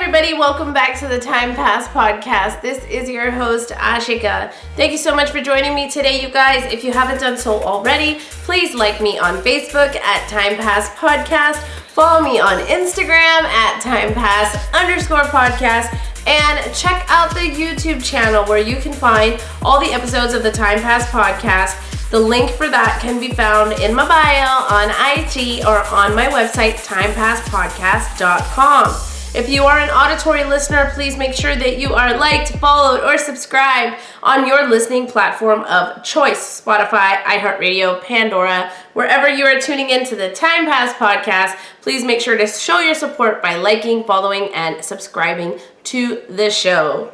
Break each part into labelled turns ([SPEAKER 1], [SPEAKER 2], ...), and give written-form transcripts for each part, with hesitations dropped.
[SPEAKER 1] everybody, welcome back to the Time Pass podcast. This is your host, Ashika. Thank you so much for joining me today, you guys. If you haven't done so already, please like me on Facebook at Time Pass Podcast. Follow me on Instagram at TimePass_podcast. And check out the YouTube channel where you can find all the episodes of the Time Pass podcast. The link for that can be found in my bio on IG or on my website, timepasspodcast.com. If you are an auditory listener, please make sure that you are liked, followed, or subscribed on your listening platform of choice. Spotify, iHeartRadio, Pandora, wherever you are tuning into the Time Pass podcast, please make sure to show your support by liking, following, and subscribing to the show.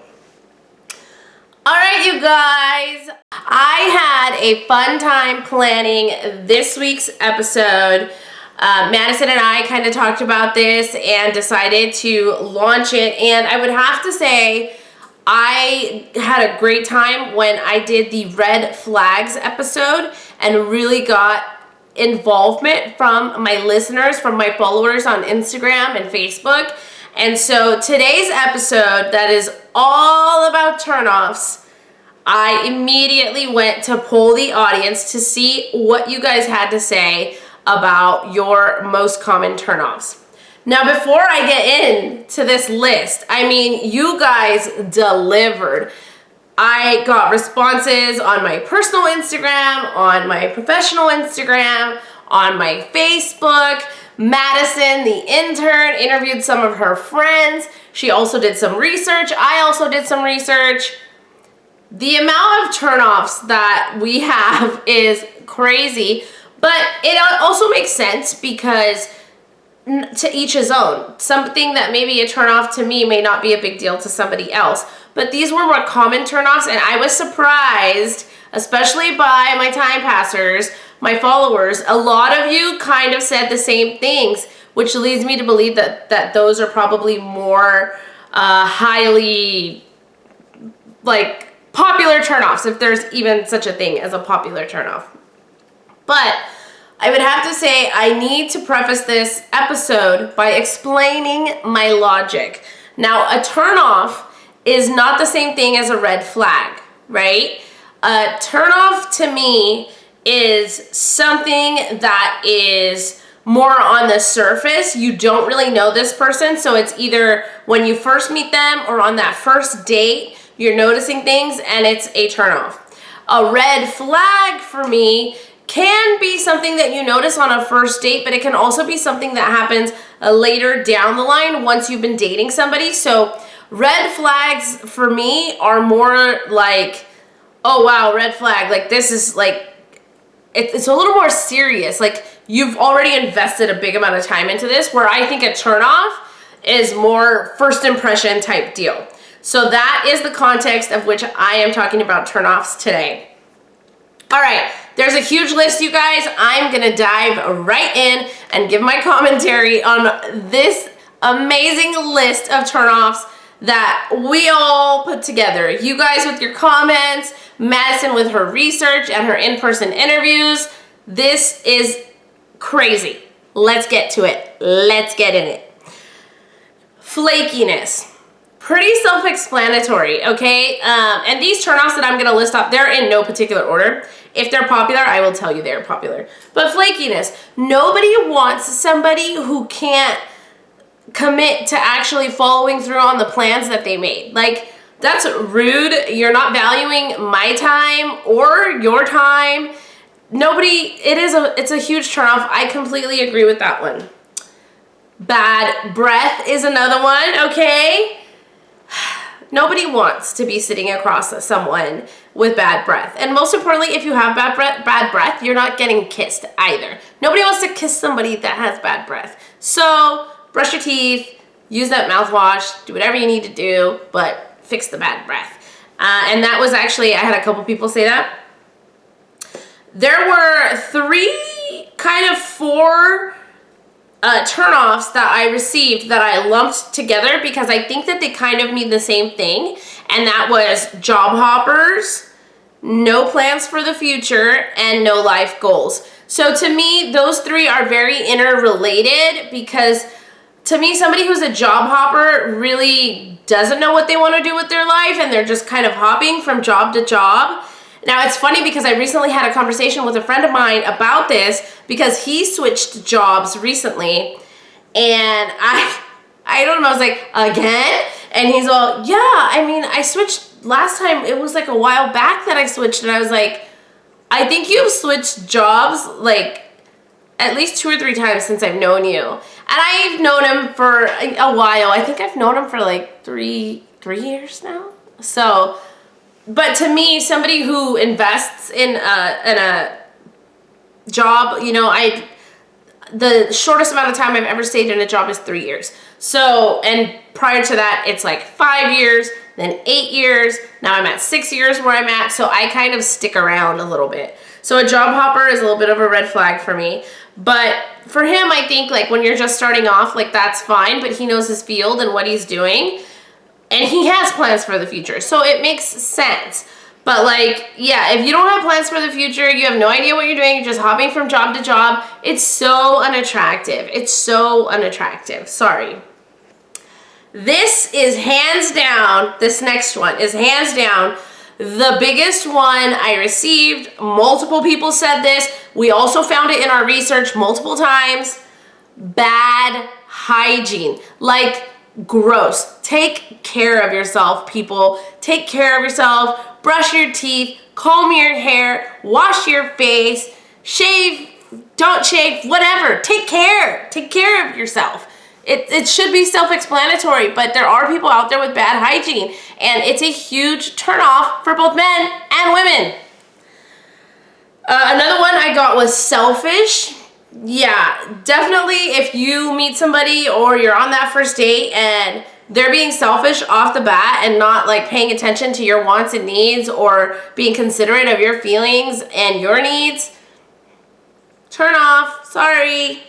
[SPEAKER 1] All right, you guys, I had a fun time planning this week's episode. Madison and I kind of talked about this and decided to launch it, and I would have to say I had a great time when I did the red flags episode and really got involvement from my listeners, from my followers on Instagram and Facebook. And so today's episode, that is all about turnoffs, I immediately went to poll the audience to see what you guys had to say about your most common turnoffs. Now, before I get into this list, I mean, you guys delivered. I got responses on my personal Instagram, on my professional Instagram, on my Facebook. Madison, the intern, interviewed some of her friends. She also did some research. I also did some research. The amount of turnoffs that we have is crazy. But it also makes sense because to each his own. Something that may be a turnoff to me may not be a big deal to somebody else. But these were more common turnoffs, and I was surprised, especially by my time passers, my followers. A lot of you kind of said the same things, which leads me to believe that those are probably more highly, popular turnoffs, if there's even such a thing as a popular turnoff. But I would have to say I need to preface this episode by explaining my logic. Now, a turnoff is not the same thing as a red flag, right? A turnoff to me is something that is more on the surface. You don't really know this person, so it's either when you first meet them or on that first date, you're noticing things and it's a turnoff. A red flag for me can be something that you notice on a first date, but it can also be something that happens later down the line once you've been dating somebody. So red flags for me are more like, oh wow, red flag. Like this is like, it's a little more serious. Like you've already invested a big amount of time into this, where I think a turnoff is more first impression type deal. So that is the context of which I am talking about turnoffs today. All right, there's a huge list, you guys. I'm gonna dive right in and give my commentary on this amazing list of turnoffs that we all put together. You guys with your comments, Madison with her research and her in-person interviews. This is crazy. Let's get to it. Let's get in it. Flakiness. Pretty self-explanatory, okay? And these turnoffs that I'm gonna list off, they're in no particular order. If they're popular, I will tell you they're popular. But flakiness. Nobody wants somebody who can't commit to actually following through on the plans that they made. Like, that's rude. You're not valuing my time or your time. It's a huge turnoff. I completely agree with that one. Bad breath is another one, okay? Nobody wants to be sitting across someone with bad breath. And most importantly, if you have bad breath, you're not getting kissed either. Nobody wants to kiss somebody that has bad breath. So brush your teeth, use that mouthwash, do whatever you need to do, but fix the bad breath. And that was actually, I had a couple people say that. There were four turnoffs that I received that I lumped together because I think that they kind of mean the same thing, and that was job hoppers, no plans for the future, and no life goals. So to me, those three are very interrelated because to me, somebody who's a job hopper really doesn't know what they want to do with their life, and they're just kind of hopping from job to job. Now, it's funny because I recently had a conversation with a friend of mine about this because he switched jobs recently, and I don't know, I was like, again? And he's all, yeah, I mean, I switched last time, it was like a while back that I switched, and I was like, I think you've switched jobs like at least 2 or 3 times since I've known you. And I've known him for a while. I think I've known him for like 3 years now. So, but to me, somebody who invests in a job, you know, the shortest amount of time I've ever stayed in a job is 3 years. So, and prior to that, it's like 5 years, then 8 years. Now I'm at 6 years where I'm at. So I kind of stick around a little bit. So a job hopper is a little bit of a red flag for me. But for him, I think like when you're just starting off, like that's fine, but he knows his field and what he's doing. And he has plans for the future. So it makes sense. But like, yeah, if you don't have plans for the future, you have no idea what you're doing, you're just hopping from job to job, it's so unattractive. It's so unattractive. Sorry. This is hands down, this next one is hands down the biggest one I received. Multiple people said this. We also found it in our research multiple times. Bad hygiene. Like, gross. Take care of yourself, people. Take care of yourself. Brush your teeth. Comb your hair. Wash your face. Shave. Don't shave. Whatever. Take care. Take care of yourself. It should be self-explanatory, but there are people out there with bad hygiene, and it's a huge turnoff for both men and women. Another one I got was selfish. Yeah, definitely if you meet somebody or you're on that first date and they're being selfish off the bat and not like paying attention to your wants and needs or being considerate of your feelings and your needs, turn off. Sorry.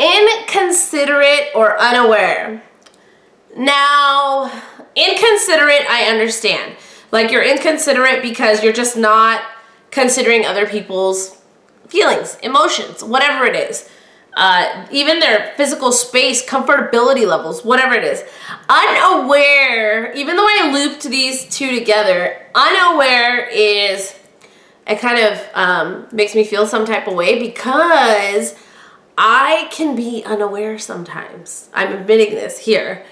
[SPEAKER 1] Inconsiderate or unaware. Now, inconsiderate, I understand. Like, you're inconsiderate because you're just not considering other people's feelings, emotions, whatever it is. Even their physical space, comfortability levels, whatever it is. Unaware, even though I looped these two together, unaware is, it kind of makes me feel some type of way because I can be unaware sometimes. I'm admitting this here.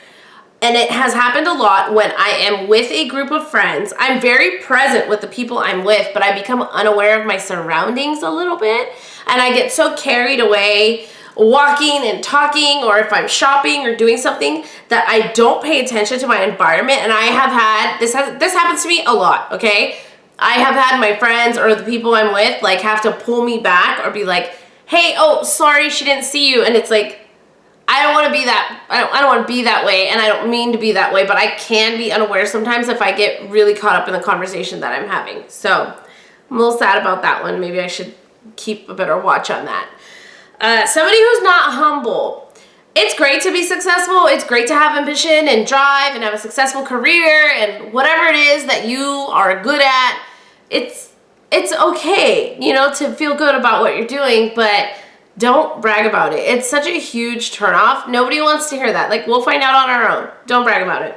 [SPEAKER 1] And it has happened a lot when I am with a group of friends. I'm very present with the people I'm with, but I become unaware of my surroundings a little bit. And I get so carried away walking and talking, or if I'm shopping or doing something, that I don't pay attention to my environment. And I have had, this happens to me a lot, okay? I have had my friends or the people I'm with like have to pull me back or be like, hey, oh, sorry, she didn't see you. And it's like, I don't want to be that, I don't want to be that way, and I don't mean to be that way, but I can be unaware sometimes if I get really caught up in the conversation that I'm having. So I'm a little sad about that one. Maybe I should keep a better watch on that. Somebody who's not humble. It's great to be successful. It's great to have ambition and drive and have a successful career and whatever it is that you are good at. It's okay, you know, to feel good about what you're doing, but don't brag about it. It's such a huge turnoff. Nobody wants to hear that. Like, we'll find out on our own. Don't brag about it.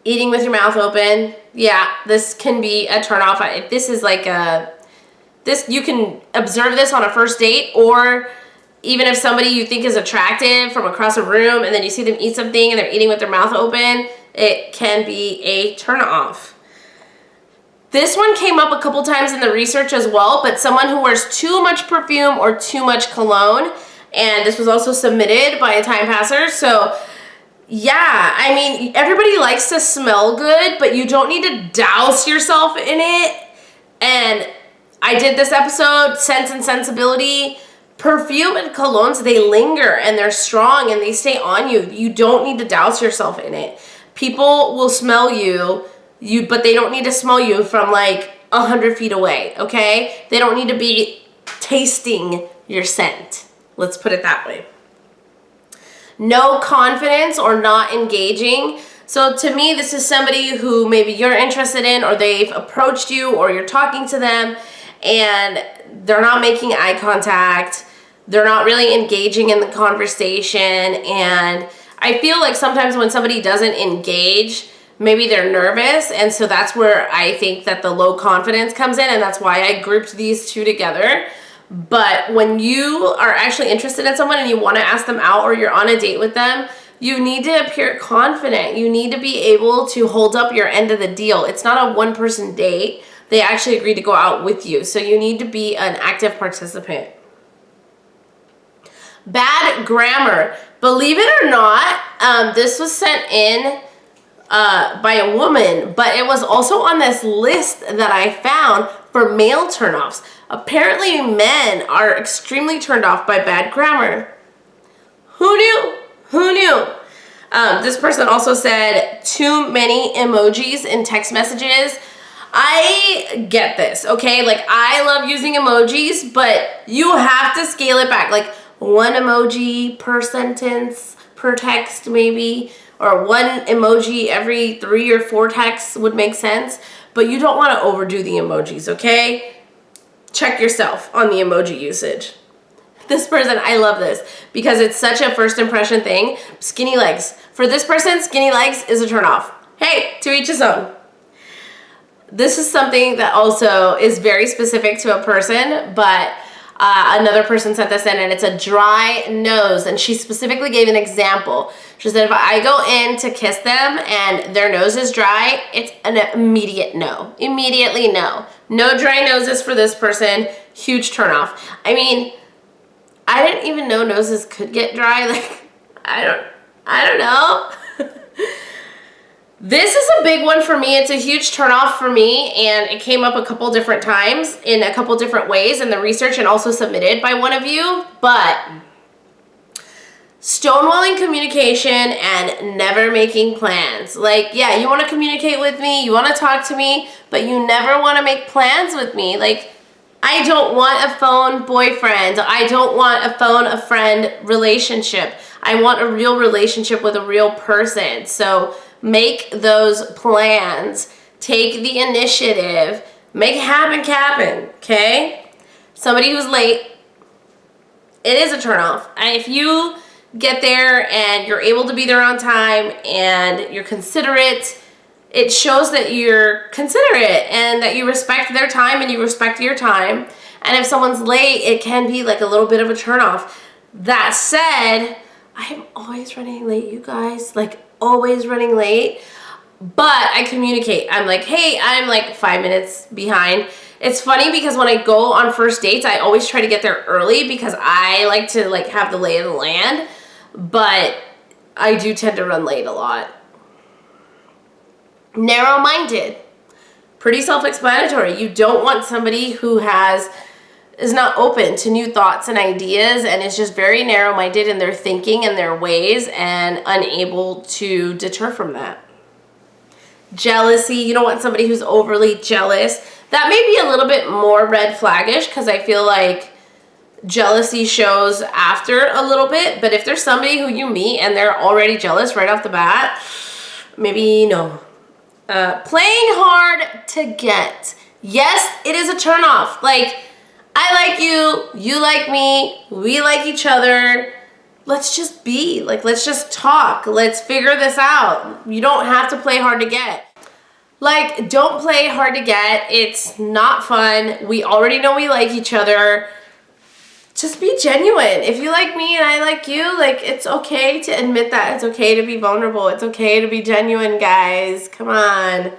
[SPEAKER 1] Eating with your mouth open. Yeah, this can be a turnoff. If this is like you can observe this on a first date, or even if somebody you think is attractive from across a room and then you see them eat something and they're eating with their mouth open, it can be a turnoff. This one came up a couple times in the research as well, but someone who wears too much perfume or too much cologne, and this was also submitted by a time passer. So yeah, I mean, everybody likes to smell good, but you don't need to douse yourself in it. And I did this episode, Sense and Sensibility. Perfume and colognes, they linger and they're strong and they stay on you. You don't need to douse yourself in it. People will smell you, but they don't need to smell you from like 100 feet away, okay? They don't need to be tasting your scent. Let's put it that way. No confidence or not engaging. So to me, this is somebody who maybe you're interested in, or they've approached you, or you're talking to them and they're not making eye contact. they're not really engaging in the conversation. And I feel like sometimes when somebody doesn't engage, maybe they're nervous. And so that's where I think that the low confidence comes in. And that's why I grouped these two together. But when you are actually interested in someone and you want to ask them out, or you're on a date with them, you need to appear confident. You need to be able to hold up your end of the deal. It's not a one-person date. They actually agreed to go out with you. So you need to be an active participant. Bad grammar. Believe it or not, this was sent in by a woman, but it was also on this list that I found for male turnoffs. Apparently men are extremely turned off by bad grammar. Who knew? Who knew? This person also said too many emojis in text messages. I get this, okay? Like, I love using emojis, but you have to scale it back. Like, one emoji per sentence, per text maybe, or one emoji every 3 or 4 texts would make sense, but you don't want to overdo the emojis, okay? Check yourself on the emoji usage. This person, I love this because it's such a first impression thing. Skinny legs. For this person, skinny legs is a turnoff. Hey, to each his own. This is something that also is very specific to a person, but another person sent this in, and it's a dry nose, and she specifically gave an example. She said if I go in to kiss them and their nose is dry, it's an immediate no. Immediately no. No dry noses for this person. Huge turnoff. I mean, I didn't even know noses could get dry. Like, I don't know. This is a big one for me. It's a huge turnoff for me, and it came up a couple different times in a couple different ways in the research and also submitted by one of you. But stonewalling communication and never making plans. Like, yeah, you want to communicate with me, you want to talk to me, but you never want to make plans with me. Like, I don't want a phone boyfriend. I don't want a phone a friend relationship. I want a real relationship with a real person. So make those plans. Take the initiative. Make it happen, okay? Somebody who's late, it is a turnoff. If you get there and you're able to be there on time and you're considerate, it shows that you're considerate and that you respect their time and you respect your time. And if someone's late, it can be like a little bit of a turnoff. That said, I am always running late, you guys. Like, always running late. But I communicate. I'm like, hey, I'm like 5 minutes behind. It's funny because when I go on first dates, I always try to get there early because I like to like have the lay of the land. But I do tend to run late a lot. Narrow-minded. Pretty self-explanatory. You don't want somebody who is not open to new thoughts and ideas and is just very narrow-minded in their thinking and their ways and unable to deter from that. Jealousy. You don't want somebody who's overly jealous. That may be a little bit more red flaggish because I feel like jealousy shows after a little bit, but if there's somebody who you meet and they're already jealous right off the bat, maybe no. Playing hard to get. Yes, it is a turnoff. Like, I like you, you like me, we like each other. Let's just be. Like, let's just talk. Let's figure this out. You don't have to play hard to get. Like, don't play hard to get. It's not fun. We already know we like each other. Just be genuine. If you like me and I like you, like, it's okay to admit that. It's okay to be vulnerable. It's okay to be genuine, guys. Come on.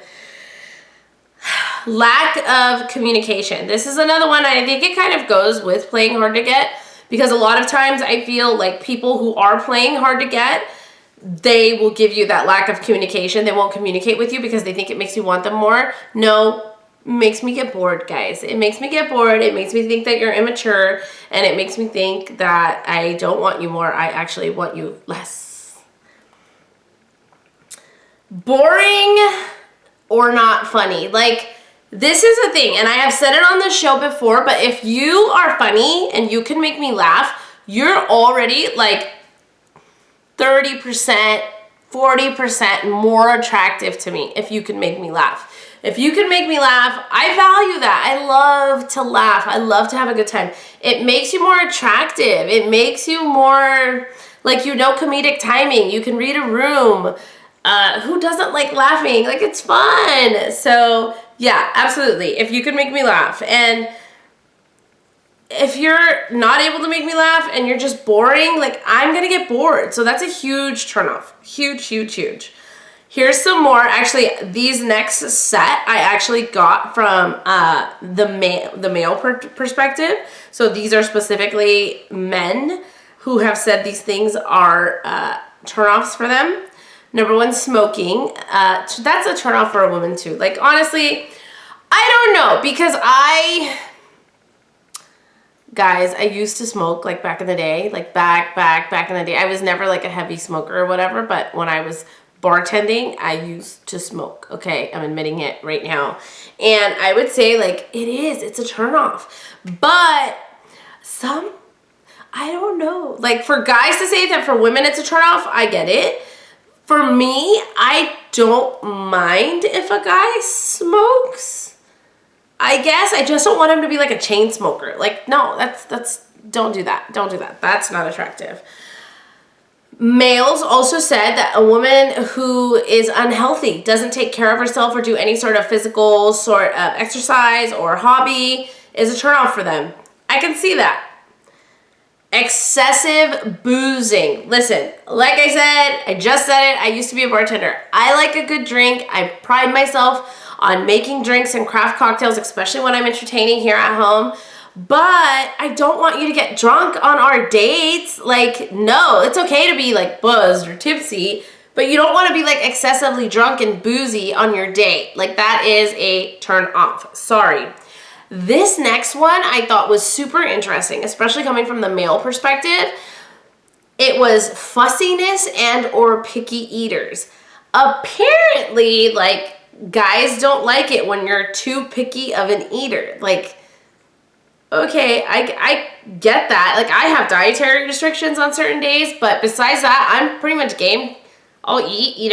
[SPEAKER 1] Lack of communication. This is another one. I think it kind of goes with playing hard to get because a lot of times I feel like people who are playing hard to get, they will give you that lack of communication. They won't communicate with you because they think it makes you want them more. No, makes me get bored, guys. It makes me get bored. It makes me think that you're immature, and it makes me think that I don't want you more. I actually want you less. Boring or not funny. Like, this is a thing, and I have said it on the show before, but if you are funny and you can make me laugh, you're already like 30%, 40% more attractive to me if you can make me laugh. If you can make me laugh, I value that. I love to laugh. I love to have a good time. It makes you more attractive. It makes you more, like, comedic timing. You can read a room. Who doesn't like laughing? Like, it's fun. So, yeah, absolutely. If you can make me laugh. And if you're not able to make me laugh and you're just boring, like, I'm going to get bored. So that's a huge turnoff. Huge, huge, huge. Here's some more. Actually, these next set I actually got from the male perspective. So these are specifically men who have said these things are turnoffs for them. Number one, smoking. That's a turnoff for a woman too. Like, honestly, I don't know, because guys, I used to smoke, like, back in the day, like back in the day. I was never like a heavy smoker or whatever, but when I was bartending, I used to smoke. Okay, I'm admitting it right now. And I would say, like, it's a turnoff. But I don't know. Like, for guys to say that for women it's a turnoff, I get it. For me, I don't mind if a guy smokes. I guess I just don't want him to be like a chain smoker. Like, no, don't do that. Don't do that. That's not attractive. Males also said that a woman who is unhealthy, doesn't take care of herself or do any sort of physical sort of exercise or hobby is a turnoff for them. I can see that. Excessive boozing. Listen, like I said, I just said it, I used to be a bartender. I like a good drink. I pride myself on making drinks and craft cocktails, especially when I'm entertaining here at home. But I don't want you to get drunk on our dates. Like, no, it's okay to be like buzzed or tipsy, but you don't want to be like excessively drunk and boozy on your date. Like, that is a turn off. Sorry. This next one I thought was super interesting, especially coming from the male perspective. It was fussiness and or picky eaters. Apparently, like, guys don't like it when you're too picky of an eater. Like, okay, I get that. Like, I have dietary restrictions on certain days, but besides that, I'm pretty much game. I'll eat,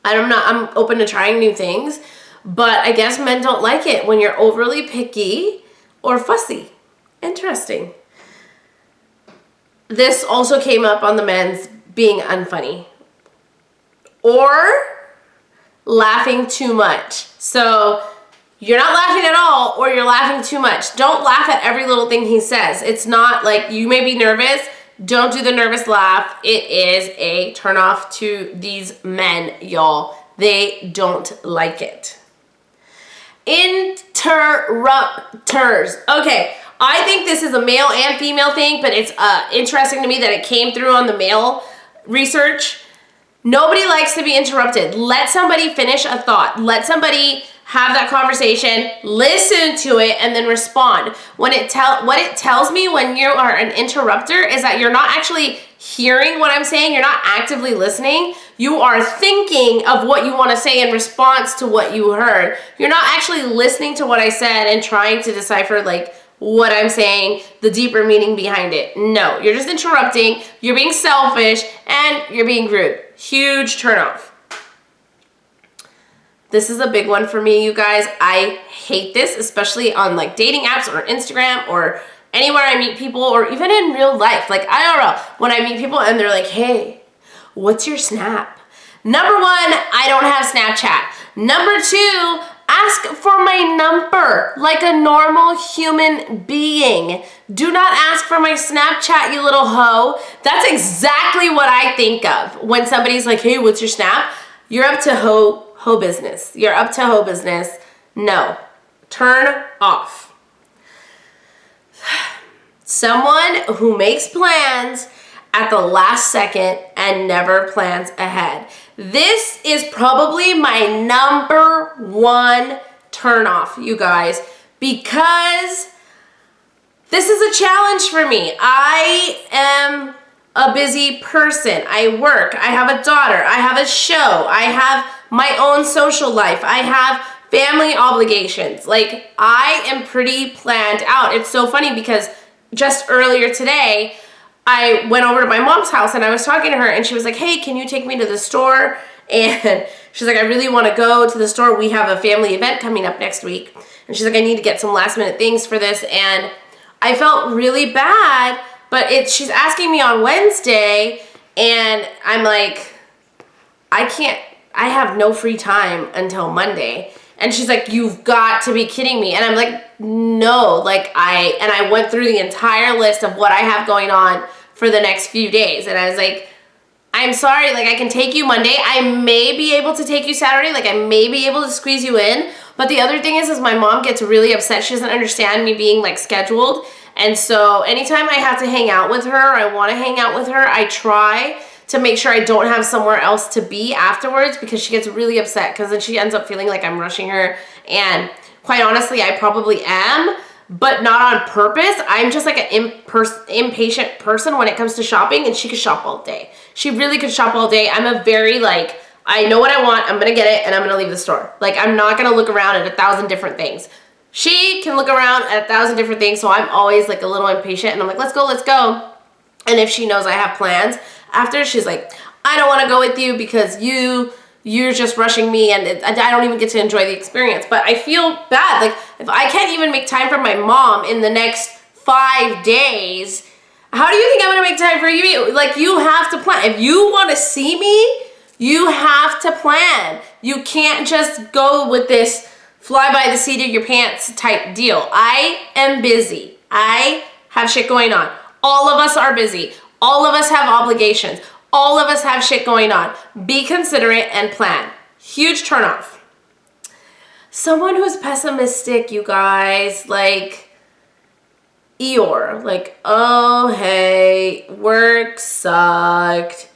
[SPEAKER 1] I'm open to trying new things. But I guess men don't like it when you're overly picky or fussy. Interesting. This also came up on the men's being unfunny or laughing too much. So you're not laughing at all or you're laughing too much. Don't laugh at every little thing he says. It's not like, you may be nervous. Don't do the nervous laugh. It is a turnoff to these men, y'all. They don't like it. Interrupters. Okay, I think this is a male and female thing, but it's interesting to me that it came through on the male research. Nobody likes to be interrupted. Let somebody finish a thought. Let somebody have that conversation, listen to it, and then respond. What it tells me when you are an interrupter is that you're not actually hearing what I'm saying. You're not actively listening. You are thinking of what you want to say in response to what you heard. You're not actually listening to what I said and trying to decipher, like, what I'm saying, the deeper meaning behind it. No, you're just interrupting. You're being selfish and you're being rude. Huge turnoff. This is a big one for me, you guys. I hate this, especially on like dating apps or Instagram or anywhere I meet people, or even in real life. Like, IRL, when I meet people and they're like, hey, what's your Snap? Number one, I don't have Snapchat. Number two, ask for my number like a normal human being. Do not ask for my Snapchat, you little hoe. That's exactly what I think of when somebody's like, hey, what's your Snap? You're up to hoe business. You're up to hoe business. No. Turn off. Someone who makes plans at the last second and never plans ahead. This is probably my number one turn off, you guys, because this is a challenge for me. I am a busy person. I work. I have a daughter. I have a show. I have my own social life. I have family obligations. Like, I am pretty planned out. It's so funny because just earlier today, I went over to my mom's house and I was talking to her and she was like, hey, can you take me to the store? And she's like, I really want to go to the store. We have a family event coming up next week. And she's like, I need to get some last minute things for this. And I felt really bad, but she's asking me on Wednesday and I'm like, I have no free time until Monday. And she's like, you've got to be kidding me. And I'm like, no, like I went through the entire list of what I have going on for the next few days. And I was like, I'm sorry, like I can take you Monday. I may be able to take you Saturday. Like I may be able to squeeze you in. But the other thing is my mom gets really upset. She doesn't understand me being like scheduled. And so anytime I have to hang out with her, I want to hang out with her, I try to make sure I don't have somewhere else to be afterwards because she gets really upset because then she ends up feeling like I'm rushing her. And quite honestly, I probably am, but not on purpose. I'm just like an impatient person when it comes to shopping, and she could shop all day. She really could shop all day. I'm a very like, I know what I want, I'm gonna get it, and I'm gonna leave the store. Like I'm not gonna look around at 1,000 different things. She can look around at 1,000 different things, so I'm always like a little impatient and I'm like, let's go, let's go. And if she knows I have plans, after she's like, I don't wanna go with you because you're just rushing me and I don't even get to enjoy the experience. But I feel bad, like if I can't even make time for my mom in the next 5 days, how do you think I'm gonna make time for you? Like you have to plan. If you wanna see me, you have to plan. You can't just go with this fly by the seat of your pants type deal. I am busy. I have shit going on. All of us are busy. All of us have obligations. All of us have shit going on. Be considerate and plan. Huge turnoff. Someone who's pessimistic, you guys, like Eeyore, like, oh, hey, work sucked.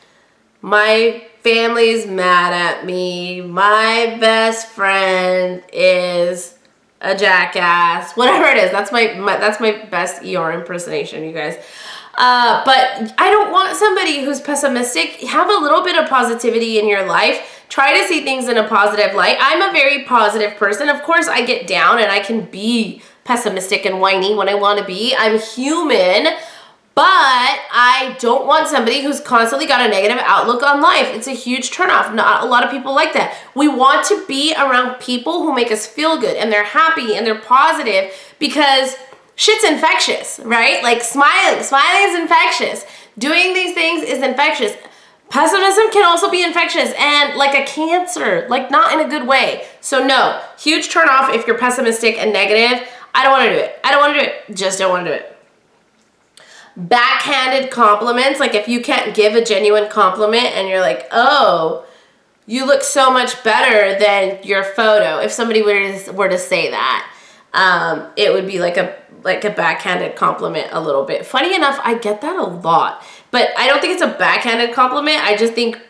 [SPEAKER 1] My family's mad at me. My best friend is a jackass. Whatever it is, that's my best Eeyore impersonation, you guys. But I don't want somebody who's pessimistic. Have a little bit of positivity in your life. Try to see things in a positive light. I'm a very positive person. Of course, I get down and I can be pessimistic and whiny when I want to be. I'm human, but I don't want somebody who's constantly got a negative outlook on life. It's a huge turnoff. Not a lot of people like that. We want to be around people who make us feel good and they're happy and they're positive because shit's infectious, right? Like smiling is infectious. Doing these things is infectious. Pessimism can also be infectious and like a cancer, like not in a good way. So no, huge turn off if you're pessimistic and negative. I don't want to do it. I don't want to do it. Just don't want to do it. Backhanded compliments, like if you can't give a genuine compliment and you're like, oh, you look so much better than your photo. If somebody were to say that, it would be like a backhanded compliment a little bit. Funny enough, I get that a lot, but I don't think it's a backhanded compliment. I just think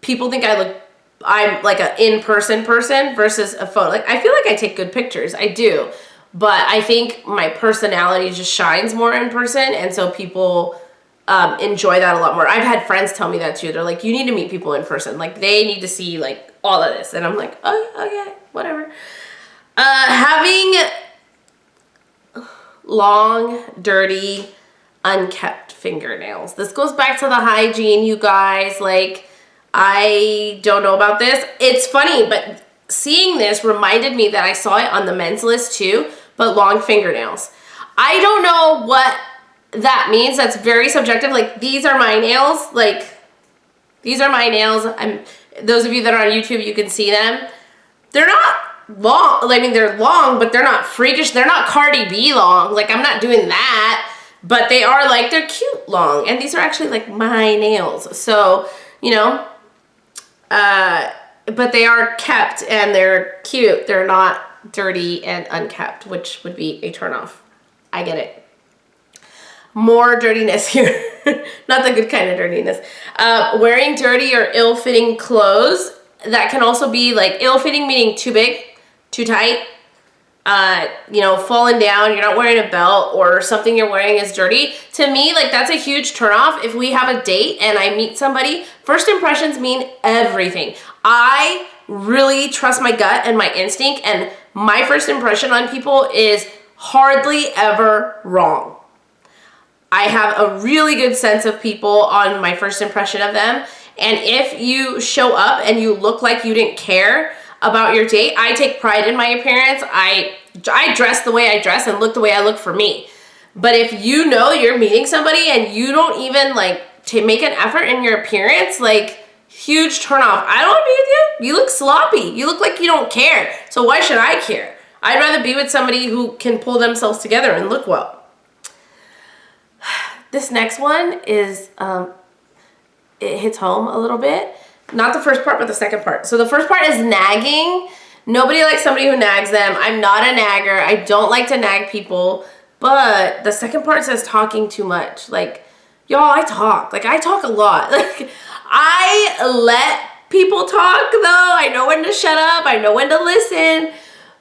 [SPEAKER 1] people think I'm like an in-person person versus a photo. Like I feel like I take good pictures. I do. But I think my personality just shines more in person, and so people enjoy that a lot more. I've had friends tell me that too. They're like, you need to meet people in person. Like, they need to see, like, all of this. And I'm like, oh, okay, whatever. Having long, dirty, unkept fingernails. This goes back to the hygiene, you guys. Like, I don't know about this. It's funny, but seeing this reminded me that I saw it on the men's list too, but long fingernails. I don't know what that means. That's very subjective. Like, these are my nails. Like, these are my nails. Those of you that are on YouTube, you can see them. They're not long. I mean, they're long, but they're not freakish. They're not Cardi B long. Like, I'm not doing that. But they are, like, they're cute long. And these are actually, like, my nails. So, you know, but they are kept and they're cute. They're not dirty and unkept, which would be a turnoff. I get it. More dirtiness here. Not the good kind of dirtiness. Wearing dirty or ill-fitting clothes. That can also be like ill-fitting, meaning too big, too tight. You know, falling down, you're not wearing a belt, or something you're wearing is dirty. To me, like, that's a huge turnoff. If we have a date and I meet somebody, first impressions mean everything. I really trust my gut and my instinct, and my first impression on people is hardly ever wrong. I have a really good sense of people on my first impression of them. And if you show up and you look like you didn't care about your date, I take pride in my appearance. I dress the way I dress and look the way I look for me. But if you know you're meeting somebody and you don't even like to make an effort in your appearance, like huge turn off. I don't want to be with you. You look sloppy. You look like you don't care. So why should I care? I'd rather be with somebody who can pull themselves together and look well. This next one is, it hits home a little bit. Not the first part, but the second part. So the first part is nagging. Nobody likes somebody who nags them. I'm not a nagger. I don't like to nag people. But the second part says talking too much. Like, y'all, I talk. Like, I talk a lot. Like, I let people talk, though. I know when to shut up. I know when to listen.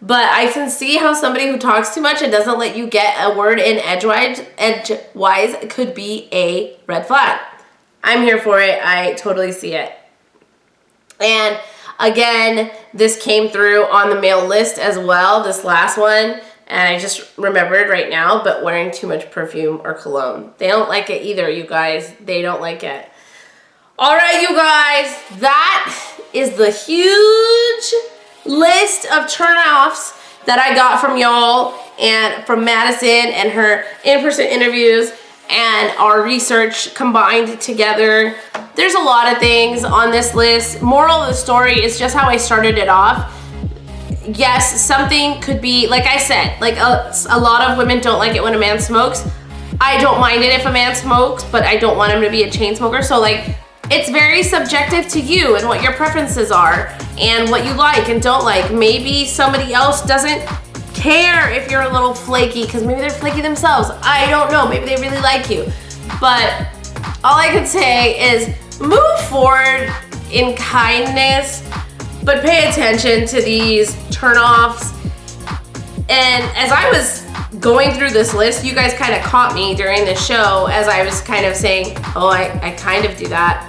[SPEAKER 1] But I can see how somebody who talks too much and doesn't let you get a word in edgewise could be a red flag. I'm here for it. I totally see it. And again, this came through on the male list as well, this last one. And I just remembered right now, but wearing too much perfume or cologne. They don't like it either, you guys. They don't like it. All right, you guys, that is the huge list of turnoffs that I got from y'all and from Madison and her in-person interviews and our research combined together. There's a lot of things on this list. Moral of the story is just how I started it off. Yes, something could be, like I said, like a lot of women don't like it when a man smokes. I don't mind it if a man smokes, but I don't want him to be a chain smoker. So like, it's very subjective to you and what your preferences are and what you like and don't like. Maybe somebody else doesn't care if you're a little flaky because maybe they're flaky themselves. I don't know. Maybe they really like you. But all I can say is move forward in kindness, but pay attention to these turnoffs. And as I was going through this list, you guys kind of caught me during the show as I was kind of saying, oh, I kind of do that.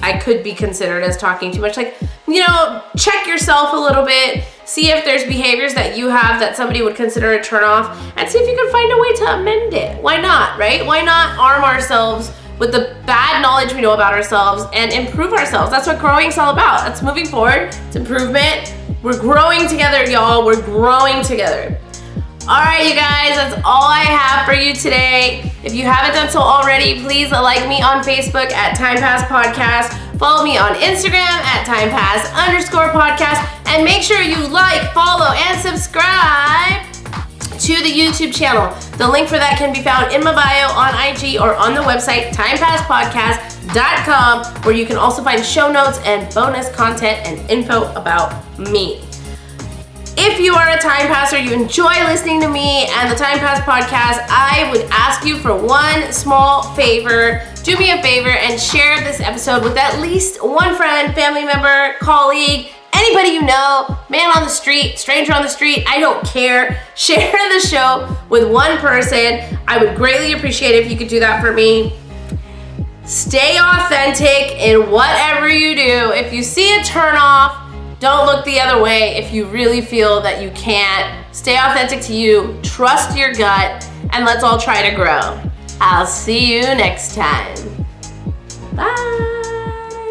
[SPEAKER 1] I could be considered as talking too much. Like, you know, check yourself a little bit, see if there's behaviors that you have that somebody would consider a turnoff, and see if you can find a way to amend it. Why not, right? Why not arm ourselves with the bad knowledge we know about ourselves and improve ourselves? That's what growing is all about. That's moving forward. It's improvement. We're growing together, y'all. We're growing together. All right, you guys, that's all I have for you today. If you haven't done so already, please like me on Facebook at Time Pass Podcast. Follow me on Instagram at TimePass_podcast. And make sure you like, follow, and subscribe to the YouTube channel. The link for that can be found in my bio on IG or on the website timepasspodcast.com, where you can also find show notes and bonus content and info about me. If you are a Time Passer, you enjoy listening to me and the Time Pass podcast, I would ask you for one small favor. Do me a favor and share this episode with at least one friend, family member, colleague, anybody you know, man on the street, stranger on the street, I don't care. Share the show with one person. I would greatly appreciate it if you could do that for me. Stay authentic in whatever you do. If you see a turnoff, don't look the other way. If you really feel that you can't, stay authentic to you, trust your gut, and let's all try to grow. I'll see you next time. Bye.